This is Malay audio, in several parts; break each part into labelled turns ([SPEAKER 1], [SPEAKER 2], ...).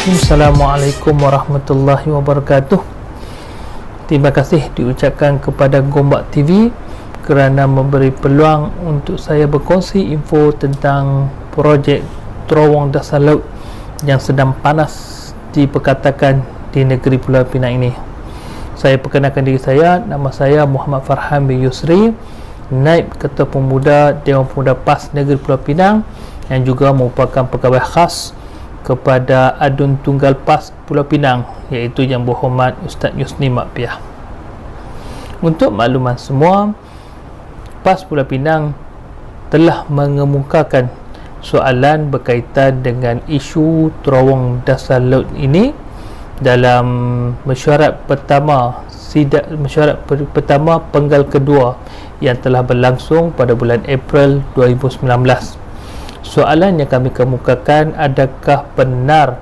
[SPEAKER 1] Assalamualaikum warahmatullahi wabarakatuh. Terima kasih diucapkan kepada Gombak TV kerana memberi peluang untuk saya berkongsi info tentang projek terowong dasar laut yang sedang panas diperkatakan di negeri Pulau Pinang ini. Saya perkenalkan diri saya, nama saya Muhammad Farhan bin Yusri, Naib Ketua Pemuda Dewan Pemuda PAS Negeri Pulau Pinang yang juga merupakan pegawai khas kepada Adun Tunggal PAS Pulau Pinang, iaitu Yang Berhormat Ustaz Yusni Makpiah. Untuk makluman semua, PAS Pulau Pinang telah mengemukakan soalan berkaitan dengan isu terowong dasar laut ini dalam mesyuarat pertama penggal kedua yang telah berlangsung pada bulan April 2019. Soalan yang kami kemukakan, adakah benar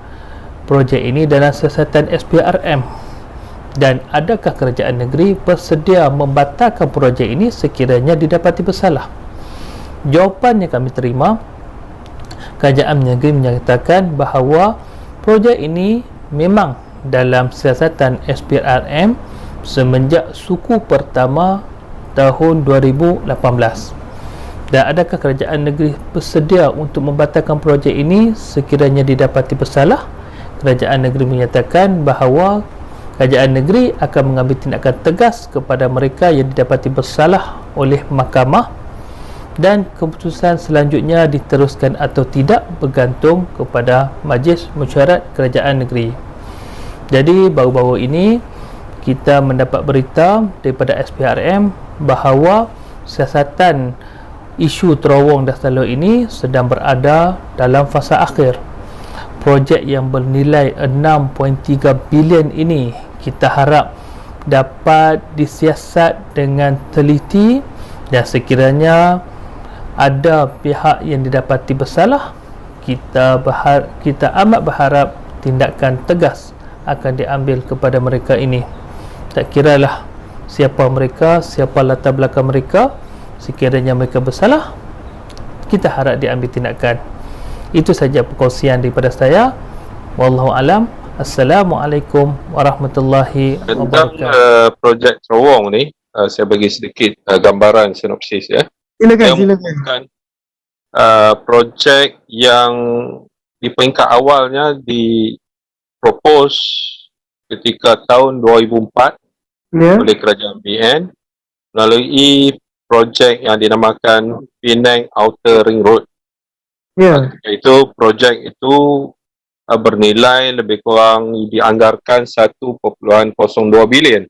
[SPEAKER 1] projek ini dalam siasatan SPRM, dan adakah kerajaan negeri bersedia membatalkan projek ini sekiranya didapati bersalah? Jawapan yang kami terima, kerajaan negeri menyatakan bahawa projek ini memang dalam siasatan SPRM semenjak suku pertama tahun 2018. Dan adakah kerajaan negeri bersedia untuk membatalkan projek ini sekiranya didapati bersalah? Kerajaan negeri menyatakan bahawa kerajaan negeri akan mengambil tindakan tegas kepada mereka yang didapati bersalah oleh mahkamah, dan keputusan selanjutnya diteruskan atau tidak bergantung kepada Majlis Mesyuarat Kerajaan Negeri. Jadi baru-baru ini kita mendapat berita daripada SPRM bahawa siasatan isu terowong dasar laut ini sedang berada dalam fasa akhir. Projek yang bernilai 6.3 bilion ini kita harap dapat disiasat dengan teliti, dan sekiranya ada pihak yang didapati bersalah, kita amat berharap tindakan tegas akan diambil kepada mereka ini. Tak kiralah siapa mereka, siapa latar belakang mereka, sekiranya mereka bersalah, kita harap diambil tindakan. Itu saja perkongsian daripada saya. Wallahu alam. Assalamualaikum warahmatullahi wabarakatuh.
[SPEAKER 2] Tentang projek terowong ni, saya bagi sedikit gambaran sinopsis ya.
[SPEAKER 3] Silakan.
[SPEAKER 2] Projek yang di peringkat awalnya dipropos ketika tahun 2004 oleh kerajaan BN melalui projek yang dinamakan Penang Outer Ring Road. Ketika itu projek itu bernilai lebih kurang dianggarkan 1.02 bilion.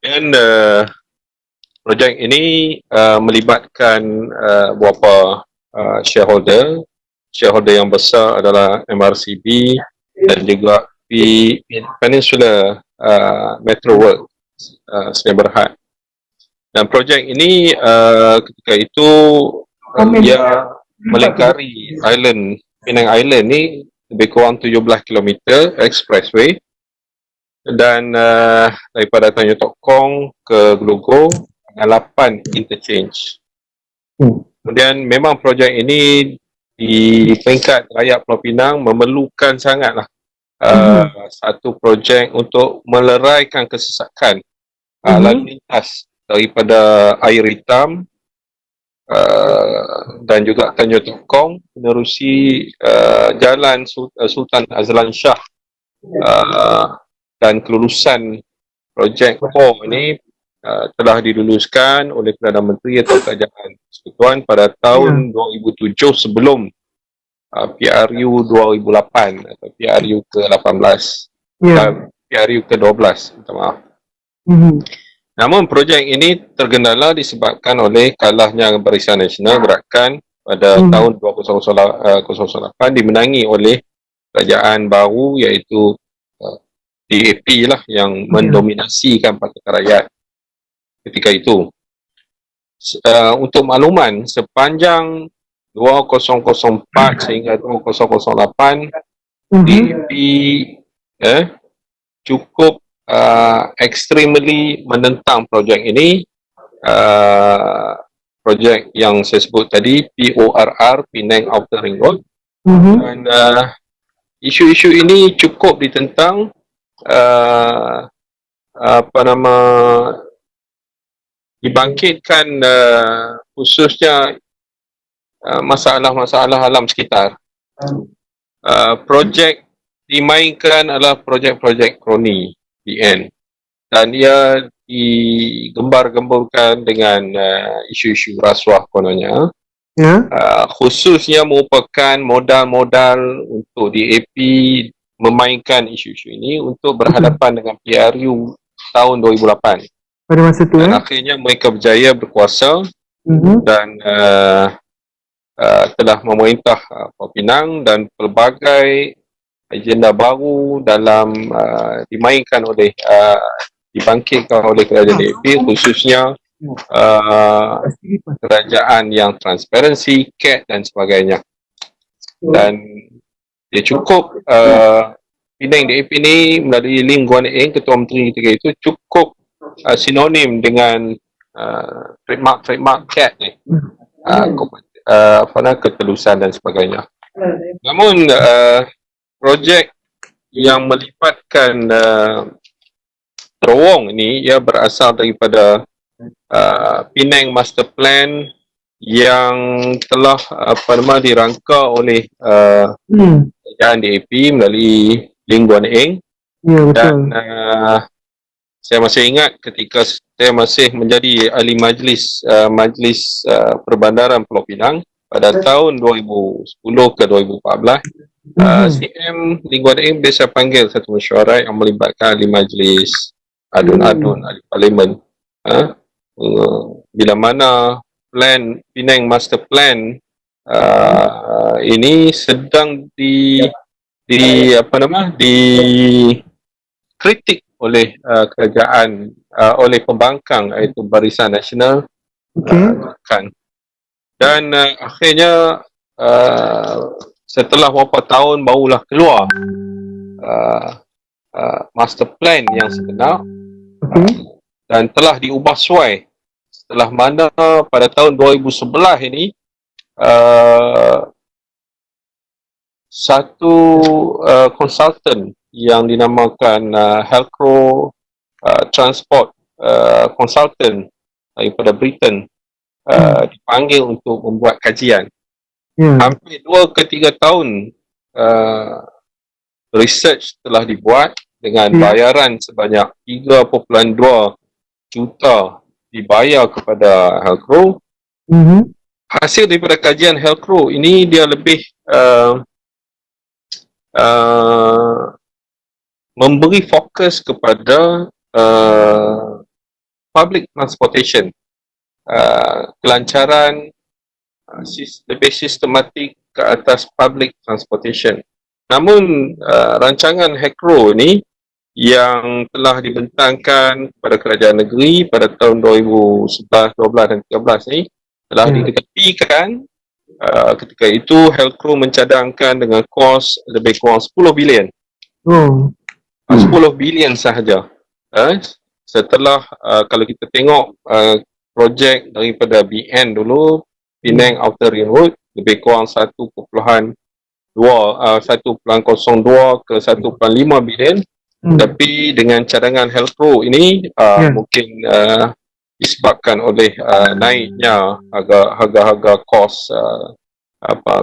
[SPEAKER 2] Dan projek ini melibatkan beberapa shareholder yang besar adalah MRCB dan juga Peninsula Metro World Sdn Bhd. Dan projek ini ketika itu dia melingkari island Penang Island ni lebih kurang 17 km expressway, dan daripada Tanjung Tok Kong ke Glogor dengan 8 interchange. Kemudian memang projek ini di peringkat rakyat Pulau Pinang memerlukan sangatlah satu projek untuk meleraikan kesesakan lalu lintas daripada Air Hitam dan juga Tanjung Tok Kong menerusi jalan Sultan Azlan Shah, dan kelulusan projek core ini telah diluluskan oleh Perdana Menteri atau Kerajaan Persekutuan pada tahun 2007 sebelum PRU 2008 atau PRU ke-18 PRU ke-12, minta maaf. Namun projek ini tergendala disebabkan oleh kalahnya Barisan Nasional Gerakan pada tahun 2008 dimenangi oleh kerajaan baru, iaitu DAP lah yang mendominasikan Pakatan Rakyat ketika itu. Untuk makluman, sepanjang 2004 sehingga 2008 DAP cukup extremely menentang projek ini. Projek yang saya sebut tadi, PORR, Penang Outer Ring Road, dan isu-isu ini cukup ditentang apa nama dibangkitkan khususnya masalah-masalah alam sekitar. Projek dimainkan adalah projek-projek kroni BN dan ia digembar-gemburkan dengan isu-isu rasuah kononnya. Khususnya merupakan modal-modal untuk DAP memainkan isu-isu ini untuk berhadapan dengan PRU tahun 2008.
[SPEAKER 3] Pada masa itu,
[SPEAKER 2] dan akhirnya mereka berjaya berkuasa dan telah memerintah Pulau Pinang, dan pelbagai agenda baru dalam dimainkan oleh dibangkitkan oleh kerajaan DAP, khususnya kerajaan yang transparansi, CAT dan sebagainya. Dan dia cukup Penang DAP ni melalui Lim Guan Eng, Ketua Menteri ketika itu, cukup sinonim dengan trademark CAT ni, ketelusan dan sebagainya. Namun projek yang melibatkan terowong ini ia berasal daripada Penang Master Plan yang telah dirangka oleh kerajaan DAP melalui Lim Guan Eng. Dan saya masih ingat ketika saya masih menjadi ahli majlis perbandaran Pulau Pinang pada tahun 2010 ke 2014, CM Lim Guan Eng biasa panggil satu mesyuarat yang melibatkan ahli majlis, adun-adun, ahli parlimen. Bila mana plan Penang Master Plan ini sedang dikritik oleh kerajaan, oleh pembangkang iaitu Barisan Nasional, dan akhirnya setelah beberapa tahun barulah keluar Master Plan yang sebenar, dan telah diubah suai setelah mana pada tahun 2011 ini satu konsultan yang dinamakan Helcro Transport Consultant daripada Britain dipanggil untuk membuat kajian. Hampir 2 ke 3 tahun research telah dibuat dengan bayaran sebanyak 3.2 juta dibayar kepada Helcro. Hasil daripada kajian Helcro ini dia lebih memberi fokus kepada public transportation, kelancaran lebih sistematik ke atas public transportation. Namun rancangan Helcro ini yang telah dibentangkan kepada kerajaan negeri pada tahun 2011, 12 dan 13 ni telah diketepikan. Ketika itu Helcro mencadangkan dengan kos lebih kurang 10 bilion. 10 bilion sahaja. Setelah kalau kita tengok projek daripada BN dulu, Penang Outer Ring Road, lebih kurang 1.02 ke 1.5 bilion. Tapi dengan cadangan Helcro ini mungkin disebabkan oleh naiknya harga-harga kos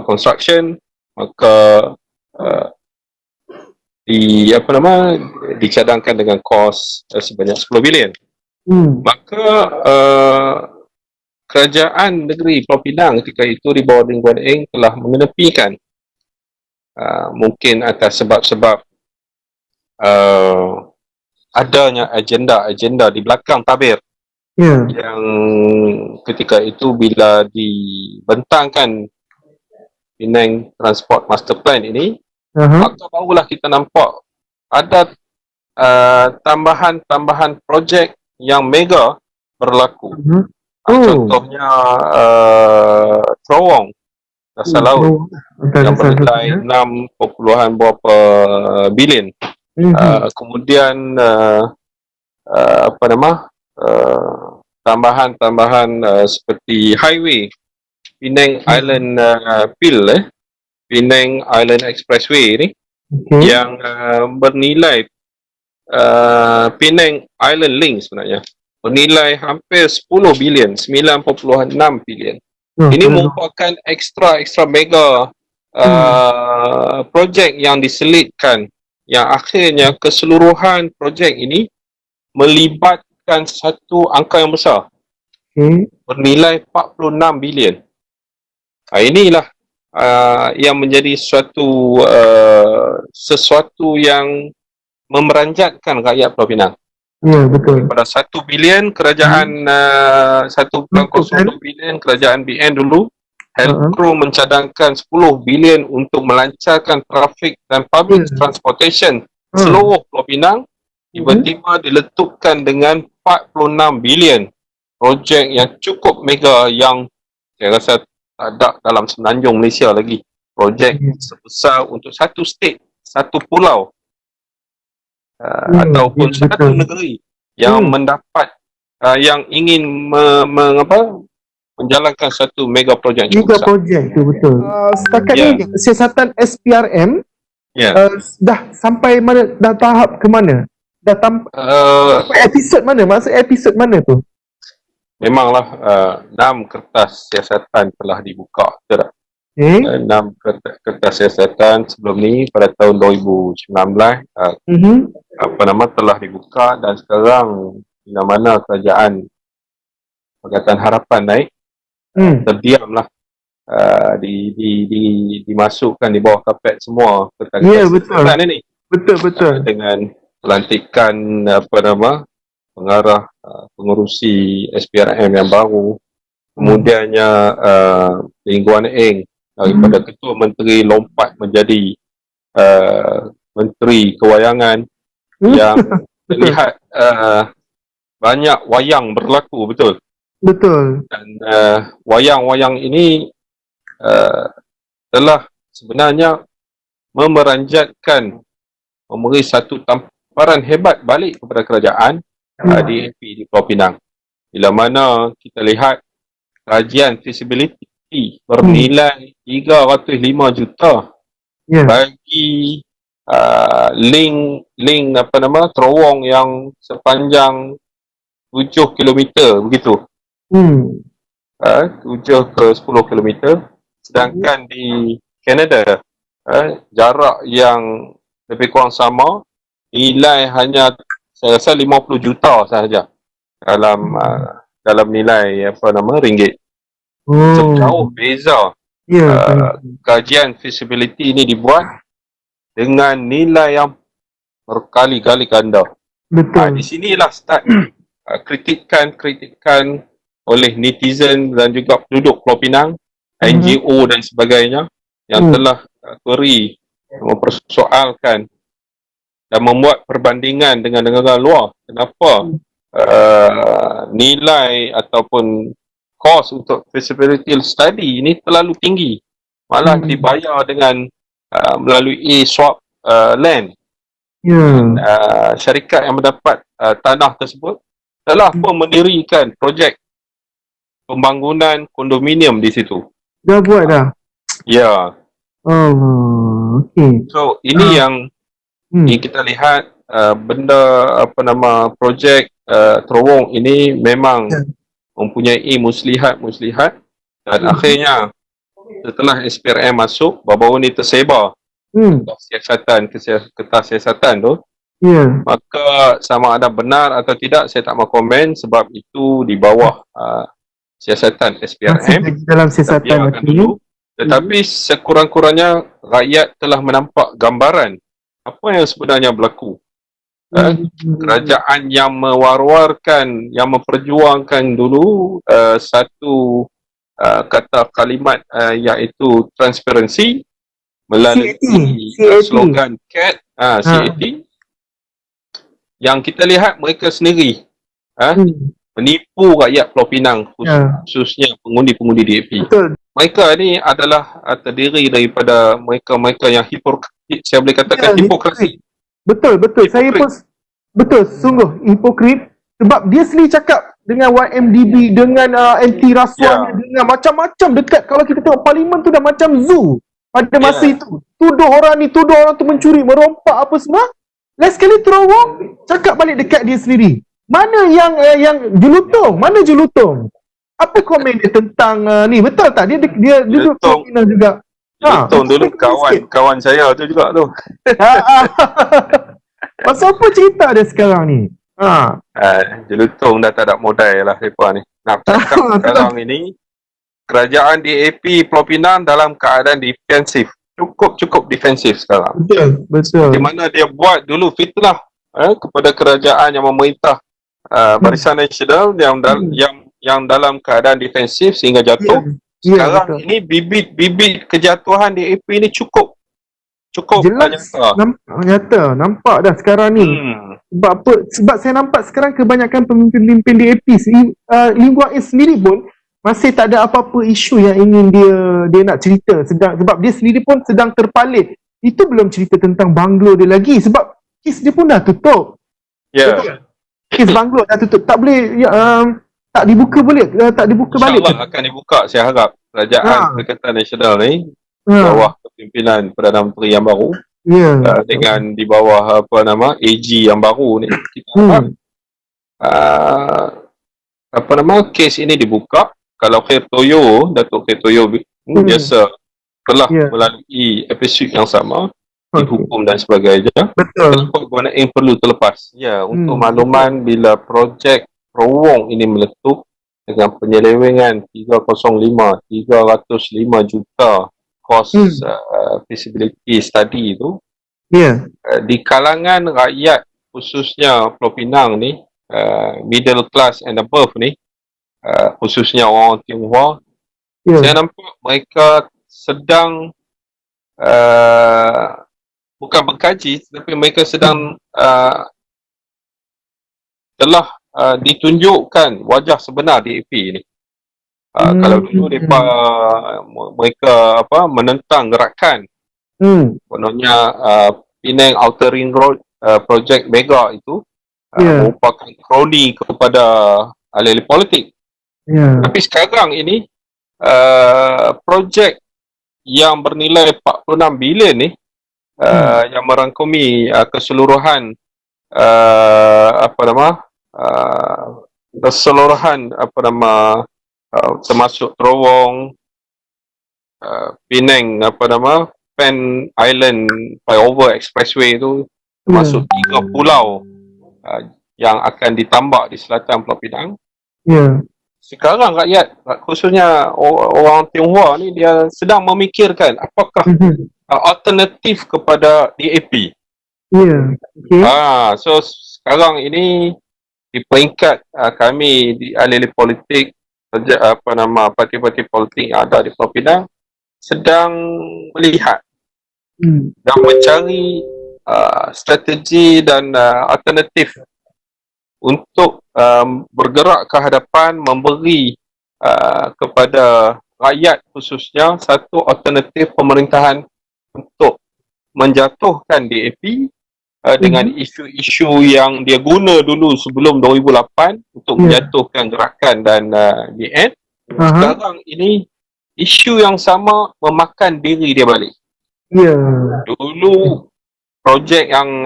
[SPEAKER 2] construction, maka dicadangkan dengan kos sebanyak 10 bilion. Maka kerajaan negeri Pulau Pinang ketika itu di bawah Lim Guan Eng telah menepikan, mungkin atas sebab-sebab adanya agenda di belakang tabir yang ketika itu bila dibentangkan Penang Transport Master Plan ini, maka barulah kita nampak ada tambahan projek yang mega berlaku. Contohnya terowong dasar laut yang bernilai 6 berapa bilion. Kemudian tambahan seperti highway Penang Island Penang Island Expressway ni,
[SPEAKER 3] Okey.
[SPEAKER 2] yang bernilai Penang Island Link sebenarnya bernilai hampir 10 bilion, 9.6 bilion. Ini merupakan extra mega projek yang diselitkan, yang akhirnya keseluruhan projek ini melibatkan satu angka yang besar, bernilai 46 bilion. Inilah yang menjadi sesuatu yang memeranjatkan rakyat Pulau Pinang.
[SPEAKER 3] Ya, betul.
[SPEAKER 2] Pada 1 bilion kerajaan 1.02 bilion kerajaan BN dulu, Helcro mencadangkan 10 bilion untuk melancarkan trafik dan public transportation seluruh Pulau Pinang. Tiba-tiba diletupkan dengan 46 bilion. Projek yang cukup mega yang saya rasa tak ada dalam semenanjung Malaysia lagi. Projek sebesar untuk satu state, satu pulau. Ataupun satu negeri yang mendapat yang ingin menjalankan satu mega projek yang
[SPEAKER 3] mega projek tu betul. Setakat ni siasatan SPRM dah sampai mana, dah tahap ke mana? Dah episod mana? Maksud episod mana tu?
[SPEAKER 2] Memanglah 6 kertas siasatan telah dibuka, betul tak? 6 kertas siasatan sebelum ni pada tahun 2019 telah dibuka, dan sekarang bila-mana kerajaan Pakatan Harapan naik, terdiamlah, dimasukkan di bawah kapet semua kertas siasatan ini. Betul. Dengan pelantikan pengarah pengurusi SPRM yang baru, kemudiannya Ling Guan Eng daripada Ketua Menteri lompat menjadi Menteri Kewayangan, yang terlihat banyak wayang berlaku, betul. Dan wayang-wayang ini telah sebenarnya memeranjatkan, memberi satu tamparan hebat balik kepada kerajaan DAP di Pulau Pinang. Bila mana kita lihat kajian feasibility bernilai 305 juta bagi link terowong yang sepanjang 7 kilometer begitu. 7 ke 10 kilometer. Sedangkan di Canada jarak yang lebih kurang sama, nilai hanya saya rasa 50 juta sahaja dalam nilai ringgit. Jauh beza. Kajian feasibility ini dibuat dengan nilai yang berkali-kali ganda. Di sinilah start kritikan oleh netizen dan juga penduduk Pulau Pinang, NGO dan sebagainya yang telah query, mempersoalkan dan membuat perbandingan dengan negara luar. Kenapa nilai ataupun kos untuk feasibility study ini terlalu tinggi, malah dibayar dengan melalui swap land. Syarikat yang mendapat tanah tersebut telah pun mendirikan projek pembangunan kondominium di situ.
[SPEAKER 3] Dah buat dah?
[SPEAKER 2] Ya.
[SPEAKER 3] Okay.
[SPEAKER 2] So ini yang kita lihat, benda projek terowong ini memang mempunyai muslihat dan akhirnya setelah SPRM masuk, baru-baru ni tersebar kertas siasatan tu, maka sama ada benar atau tidak saya tak mau komen, sebab itu di bawah siasatan SPRM
[SPEAKER 3] dalam siasatan
[SPEAKER 2] dulu. Tetapi sekurang-kurangnya rakyat telah menampak gambaran apa yang sebenarnya berlaku. Kerajaan yang mewar-warkan, yang memperjuangkan dulu satu kata kalimat iaitu transparansi melalui slogan CAT, CAT, yang kita lihat mereka sendiri menipu rakyat Pulau Pinang, khususnya pengundi-pengundi DAP. Mereka ni adalah terdiri daripada mereka-mereka yang hipokrit, saya boleh katakan hipokrasi.
[SPEAKER 3] Betul. Saya pun sungguh hipokrit, sebab dia sendiri cakap dengan YMDB, dengan anti rasuah, dengan macam-macam dekat. Kalau kita tengok parlimen tu dah macam zoo. pada masa itu. Tuduh orang tu mencuri, merompak apa semua. Last kali terowong, cakap balik dekat dia sendiri. Mana yang jelutong? Mana jelutong? Apa komen dia tentang ni? Betul tak? Dia duduk Filipina juga.
[SPEAKER 2] Jelutong dulu kawan saya tu juga tu.
[SPEAKER 3] Pasal apa cerita dia sekarang ni?
[SPEAKER 2] Jelutong dah tak ada modal lah mereka ni. Nak cakap sekarang ini, kerajaan DAP Pulau Pinang dalam keadaan defensif. Cukup defensif sekarang.
[SPEAKER 3] Betul.
[SPEAKER 2] Di mana dia buat dulu fitnah kepada kerajaan yang memerintah Barisan Nasional yang dalam keadaan defensif sehingga jatuh. Sekarang ini bibit kejatuhan DAP ni cukup
[SPEAKER 3] jelas, nyata. Nampak dah sekarang ni. Sebab apa? Sebab saya nampak sekarang kebanyakan pemimpin-pemimpin DAP Lim Guang Eng sendiri pun masih tak ada apa-apa isu yang ingin dia nak cerita. Sebab dia sendiri pun sedang terpalit. Itu belum cerita tentang banglo dia lagi. Sebab kes dia pun dah tutup. Kes banglo dah tutup. Tak boleh tak dibuka balik.
[SPEAKER 2] InsyaAllah akan dibuka, saya harap. Kerajaan Perikatan Nasional ni bawah kepimpinan Perdana Menteri yang baru, dengan di bawah AG yang baru ni, kita harap kes ini dibuka. Kalau Datuk Khair Toyo biasa telah melalui episod yang sama, dihukum dan sebagainya.
[SPEAKER 3] Betul.
[SPEAKER 2] Puan Eng perlu terlepas. Untuk makluman, bila projek terowong ini meletup dengan penyelewengan 305 juta kos feasibility study itu, di kalangan rakyat khususnya Pulau Pinang ni, middle class and above ni, khususnya orang Tionghoa, saya nampak mereka sedang bukan berkaji, tapi mereka sedang telah ditunjukkan wajah sebenar DAP ni. Kalau dulu mereka menentang gerakan, kononnya Penang Outer Ring Road projek mega itu merupakan kroni kepada ahli politik. Tapi sekarang ini projek yang bernilai 46 bilion ni, yang merangkumi keseluruhan termasuk terowong, Penang Pen Island Flyover Expressway tu, termasuk 3 pulau yang akan ditambak di selatan Pulau Pinang. Sekarang rakyat, khususnya orang Tionghoa ni, dia sedang memikirkan apakah alternatif kepada DAP. So sekarang ini di peringkat kami di ahli politik, parti-parti politik yang ada di Pulau Pinang sedang melihat dan mencari strategi dan alternatif untuk bergerak ke hadapan, memberi kepada rakyat khususnya satu alternatif pemerintahan untuk menjatuhkan DAP dengan isu-isu yang dia guna dulu sebelum 2008 untuk menjatuhkan gerakan dan DN. Sekarang ini isu yang sama memakan diri dia balik. Dulu projek yang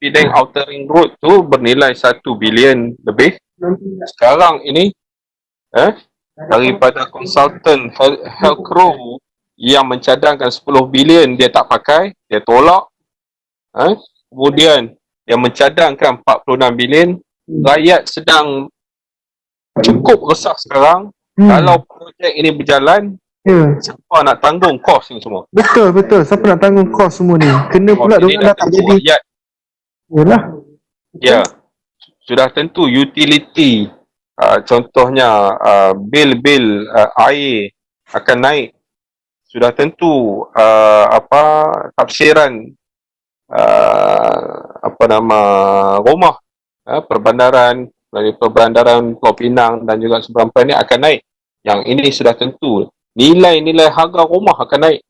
[SPEAKER 2] Penang Outer Ring Road tu bernilai 1 bilion lebih. Sekarang ini daripada konsultan Helcro yang mencadangkan 10 bilion, dia tak pakai, dia tolak. Kemudian yang mencadangkan 46 bilion, rakyat sedang cukup resah sekarang. Kalau projek ini berjalan, siapa nak tanggung kos ni semua?
[SPEAKER 3] Betul. Siapa nak tanggung kos semua ni? Kena pula diorang dah tak jadi.
[SPEAKER 2] Sudah tentu utility, contohnya bil-bil air akan naik. Sudah tentu tafsiran rumah, perbandaran, dari perbandaran Pulau Pinang dan juga seberang ni akan naik. Yang ini sudah tentu. Nilai-nilai harga rumah akan naik.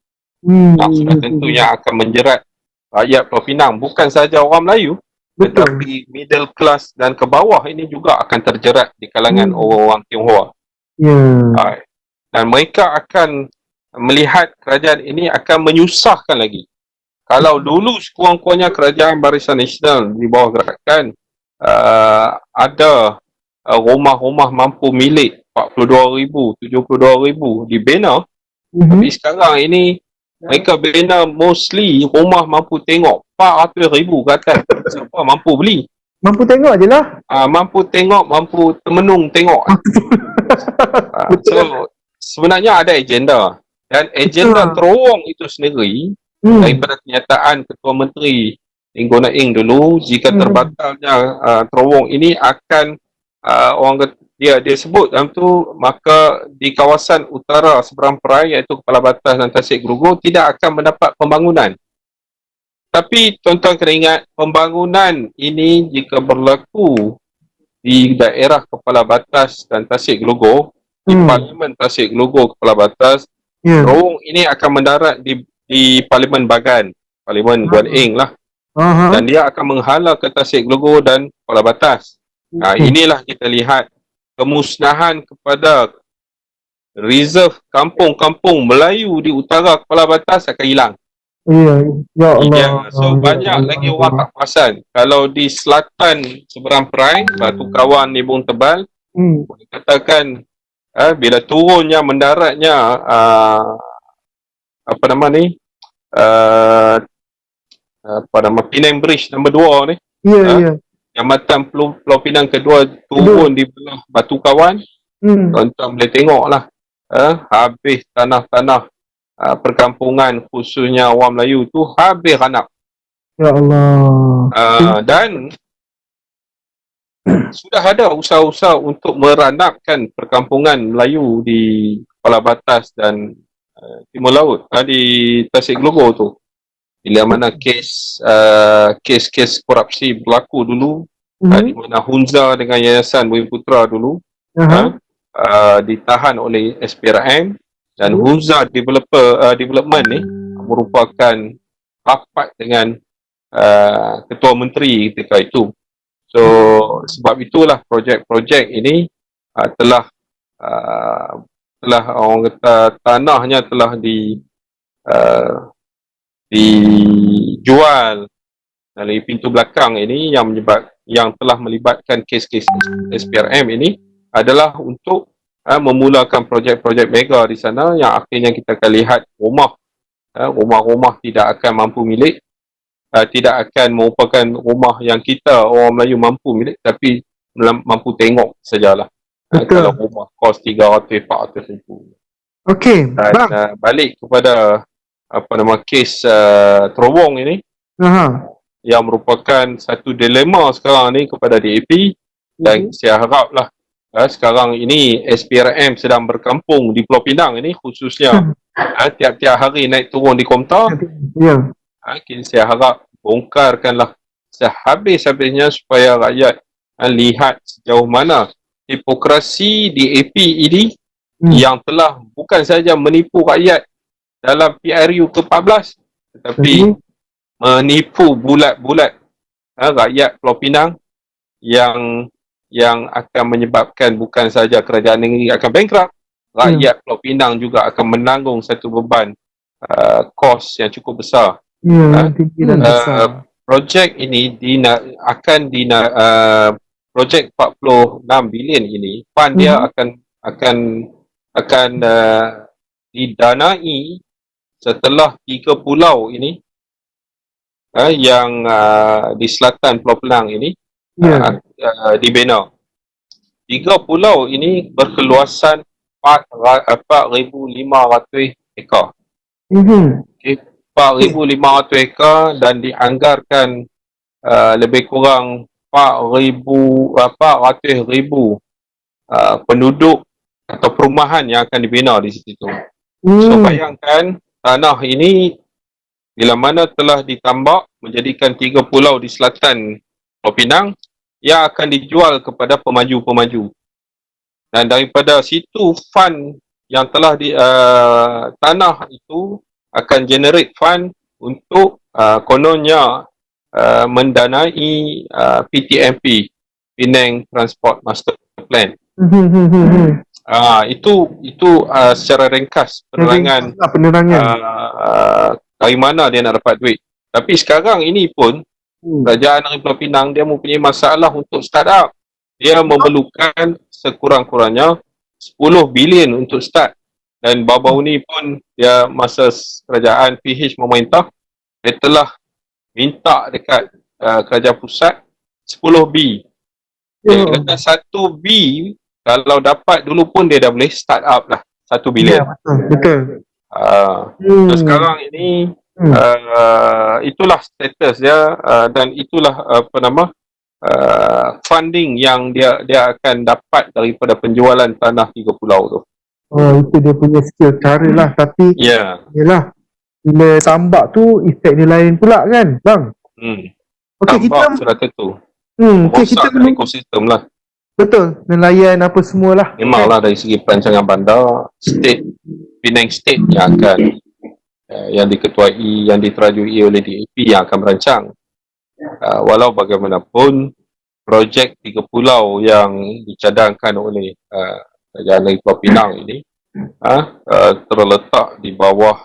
[SPEAKER 2] Yang sudah tentu yang akan menjerat rakyat Pulau Pinang. Bukan sahaja orang Melayu, tetapi middle class dan ke bawah ini juga akan terjerat di kalangan orang-orang Tionghoa. Dan mereka akan melihat kerajaan ini akan menyusahkan lagi. Kalau dulu sekurang-kurangnya kerajaan Barisan Nasional di bawah gerakan ada rumah-rumah mampu milik 42,000, 72,000 dibina, tapi sekarang ini mereka bina mostly rumah mampu tengok 400,000 ke atas. Siapa mampu beli?
[SPEAKER 3] Mampu tengok je lah.
[SPEAKER 2] Mampu tengok, mampu termenung tengok. So sebenarnya ada agenda, dan agenda terowong itu sendiri daripada kenyataan Ketua Menteri Tengku Naing dulu, jika terbatalnya terowong ini akan orang kata, dia sebut dalam tu, maka di kawasan utara seberang perai iaitu Kepala Batas dan Tasik Glogor tidak akan mendapat pembangunan. Tapi tuan-tuan kena ingat, pembangunan ini jika berlaku di daerah Kepala Batas dan Tasik Glogor, di Parlimen Tasik Glogor Kepala Batas, terowong ini akan mendarat di Parlimen Bagan, Parlimen Guan Eng lah. Dan dia akan menghala ke Tasik Glogor dan Kepala Batas. Inilah kita lihat kemusnahan kepada reserve kampung-kampung Melayu di utara Kepala Batas akan hilang.
[SPEAKER 3] Ya Allah.
[SPEAKER 2] So banyak lagi orang tak perasan. Kalau di selatan seberang perai, Batu Kawan, Nibung Tebal, boleh katakan bila turunnya mendaratnya apa nama ni, apa nama, Penang Bridge nombor 2 ni, Jambatan Pulau Pinang kedua turun di belah Batu Kawan, tuan-tuan boleh tengok lah, habis tanah-tanah perkampungan khususnya orang Melayu tu habis ranak.
[SPEAKER 3] Ya Allah.
[SPEAKER 2] Dan sudah ada usaha-usaha untuk meranapkan perkampungan Melayu di Kepala Batas dan Timur Laut, di Tasik Glogor tu. Bila mana kes korupsi berlaku dulu, di mana Hunza dengan Yayasan Bumi-Putera dulu ditahan oleh SPRM, dan Hunza Development ni merupakan rapat dengan Ketua Menteri ketika itu. So sebab itulah projek-projek ini telah orang kata tanahnya telah dijual dari pintu belakang ini, yang telah melibatkan kes-kes SPRM ini adalah untuk memulakan projek-projek mega di sana, yang akhirnya kita akan lihat rumah-rumah tidak akan mampu milik, tidak akan merupakan rumah yang kita orang Melayu mampu milik, tapi mampu tengok sajalah. Kalau rumah kos 300-400 ribu.
[SPEAKER 3] Okey,
[SPEAKER 2] dan balik kepada apa nama kes terowong ini, yang merupakan satu dilema sekarang ni kepada DAP, dan saya haraplah sekarang ini SPRM sedang berkampung di Pulau Pinang ini khususnya, tiap-tiap hari naik turun di Komtar. Saya harap bongkarkanlah sehabis-habisnya supaya rakyat lihat sejauh mana hipokrasi DAP ini yang telah bukan saja menipu rakyat dalam PRU ke-14, tetapi menipu bulat-bulat rakyat Pulau Pinang, yang akan menyebabkan bukan saja kerajaan negeri akan bankrupt, rakyat Pulau Pinang juga akan menanggung satu beban kos yang cukup besar. Projek ini projek 46 bilion ini, fund dia akan didanai setelah 3 pulau ini yang di selatan Pulau Pinang ini dibina. 3 pulau ini berkeluasan 4,500 ekar. 4,500 ekar, dan dianggarkan lebih kurang 400,000 penduduk atau perumahan yang akan dibina di situ. So bayangkan, tanah ini bila mana telah ditambak menjadikan 3 pulau di selatan Pulau Pinang, yang akan dijual kepada pemaju-pemaju. Dan daripada situ, fund yang telah tanah itu akan generate fund untuk kononnya mendanai PTMP, Penang Transport Master Plan. Itu secara ringkas penerangan dari mana dia nak dapat duit. Tapi sekarang ini pun Kerajaan Negeri Pulau Pinang dia mempunyai masalah untuk start up. Dia memerlukan sekurang-kurangnya 10 bilion untuk start. Dan baru-baru ni pun dia masa kerajaan PH memerintah, dia telah minta dekat kerajaan pusat 10 B. Dia kata 1 B kalau dapat dulu pun dia dah boleh start up lah 1 bilion.
[SPEAKER 3] Betul.
[SPEAKER 2] So sekarang ini itulah status dia dan itulah funding yang dia akan dapat daripada penjualan tanah 3 pulau tu.
[SPEAKER 3] Itu dia punya skill cara lah. Tapi yalah, bila tambak tu efek dia lain pula kan bang.
[SPEAKER 2] Okay, tambak sudah tentu
[SPEAKER 3] kita
[SPEAKER 2] ekosistem lah.
[SPEAKER 3] Betul, nelayan apa semualah.
[SPEAKER 2] Memanglah dari segi perancangan bandar, Penang State yang akan yang diketuai, yang diterajui oleh DAP yang akan merancang. Walau bagaimanapun, projek 3 pulau yang dicadangkan oleh Kerajaan Negeri Pulau Pinang ini terletak di bawah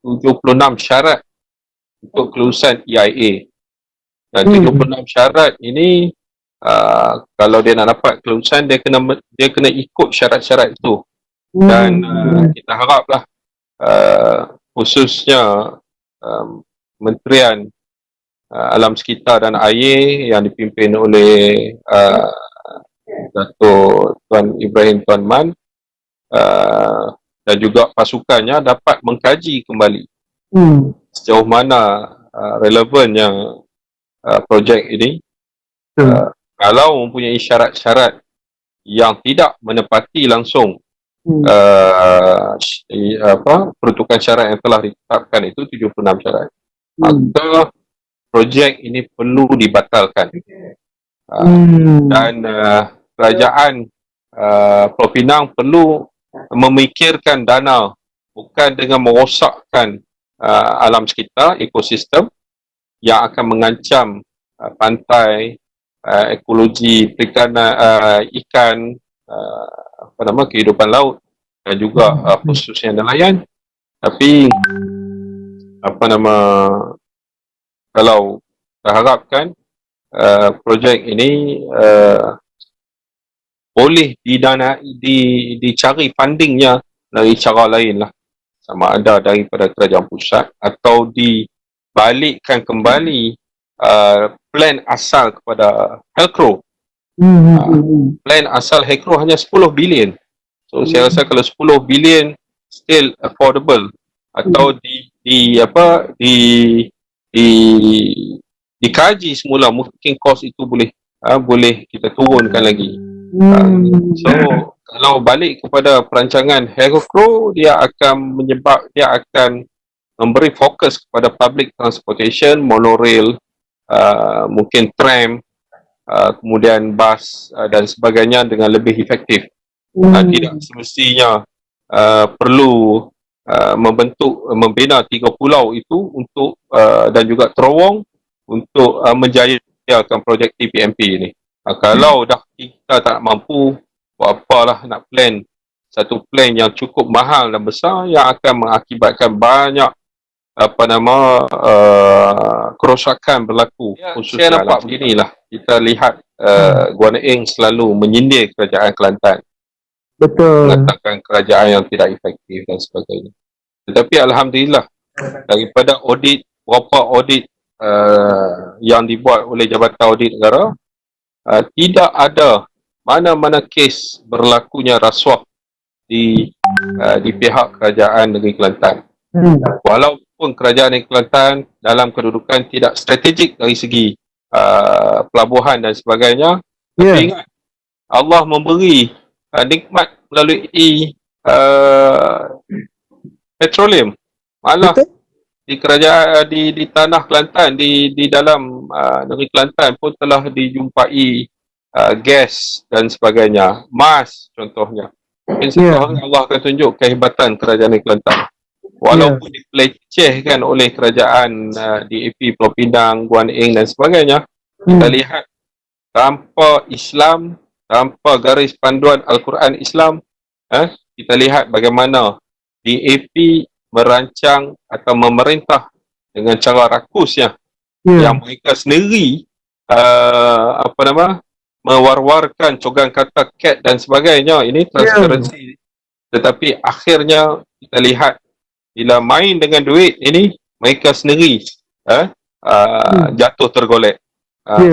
[SPEAKER 2] 76 syarat untuk kelulusan EIA. Dan 76 syarat ini kalau dia nak dapat kelulusan, dia kena ikut syarat-syarat itu. Dan kita haraplah khususnya Menterian Alam Sekitar dan Air yang dipimpin oleh Datuk Tuan Ibrahim Tuan Man dan juga pasukannya dapat mengkaji kembali sejauh mana relevannya projek ini. Kalau mempunyai syarat-syarat yang tidak menepati langsung peruntukan syarat yang telah ditetapkan itu 76 syarat, maka projek ini perlu dibatalkan. Dan kerajaan Pulau Pinang perlu memikirkan dana bukan dengan merosakkan alam sekitar, ekosistem yang akan mengancam pantai, ekologi perikanan, ikan, kehidupan laut dan juga khususnya nelayan. Tapi kalau kita harapkan projek ini boleh dicari fundingnya dari cara lain lah, sama ada daripada kerajaan pusat atau dibalikkan kembali plan asal kepada HELCRO. Plan asal HELCRO hanya 10 bilion. So saya rasa kalau 10 bilion still affordable atau dikaji semula, mungkin kos itu boleh kita turunkan lagi. So kalau balik kepada perancangan HELCRO, dia akan memberi fokus kepada public transportation, monorail, mungkin tram, kemudian bas dan sebagainya dengan lebih efektif. Tidak semestinya perlu membina 3 pulau itu untuk dan juga terowong untuk menjayakan projek TPMP ini. Kalau dah kita tak mampu, buat apalah nak plan satu plan yang cukup mahal dan besar yang akan mengakibatkan banyak kerosakan berlaku. Khususnya saya nampak beginilah, kita lihat Guan Eng selalu menyindir kerajaan Kelantan.
[SPEAKER 3] Betul.
[SPEAKER 2] Mengatakan kerajaan yang tidak efektif dan sebagainya. Tetapi alhamdulillah, daripada beberapa audit yang dibuat oleh Jabatan Audit Negara, tidak ada mana-mana kes berlakunya rasuah di pihak kerajaan negeri Kelantan. Walaupun kerajaan negeri Kelantan dalam kedudukan tidak strategik dari segi pelabuhan dan sebagainya, tapi ingat, Allah memberi nikmat melalui petroleum. Malah di kerajaan di tanah Kelantan, di dalam negeri Kelantan pun telah dijumpai gas dan sebagainya, emas contohnya. Mungkin satu hari Allah akan tunjuk kehebatan kerajaan negeri Kelantan. Walaupun dipelecehkan oleh kerajaan DAP Pulau Pinang, Guan Eng dan sebagainya, kita lihat tanpa Islam tanpa garis panduan Al-Quran Islam, kita lihat bagaimana DAP merancang atau memerintah dengan cara rakusnya, yang mereka sendiri mewar-warkan cogang kata cat dan sebagainya. Ini transparansi. Tetapi akhirnya kita lihat bila main dengan duit ini, mereka sendiri jatuh tergolek,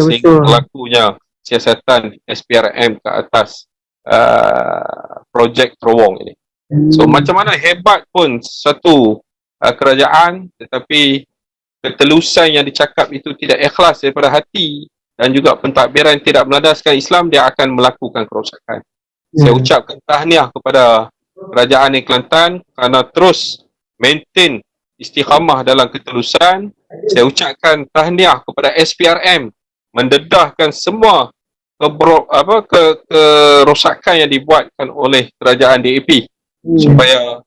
[SPEAKER 2] sehingga berlakunya siasatan SPRM ke atas projek terowong ini. So macam mana hebat pun satu kerajaan, tetapi ketelusan yang dicakap itu tidak ikhlas daripada hati dan juga pentadbiran tidak melandaskan Islam, dia akan melakukan kerosakan. Saya ucapkan tahniah kepada kerajaan di Kelantan kerana terus maintain istiqamah dalam ketelusan. Saya ucapkan tahniah kepada SPRM mendedahkan semua kerosakan yang dibuatkan oleh kerajaan DAP supaya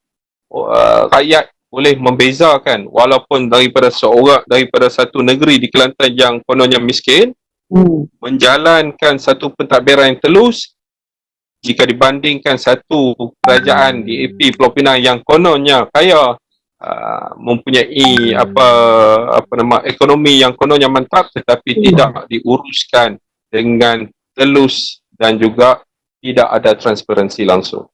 [SPEAKER 2] rakyat boleh membezakan, walaupun daripada satu negeri di Kelantan yang kononnya miskin, menjalankan satu pentadbiran yang telus jika dibandingkan satu kerajaan DAP Pulau Pinang yang kononnya kaya, mempunyai ekonomi yang kononnya mantap, tetapi tidak diuruskan dengan telus dan juga tidak ada transparansi langsung.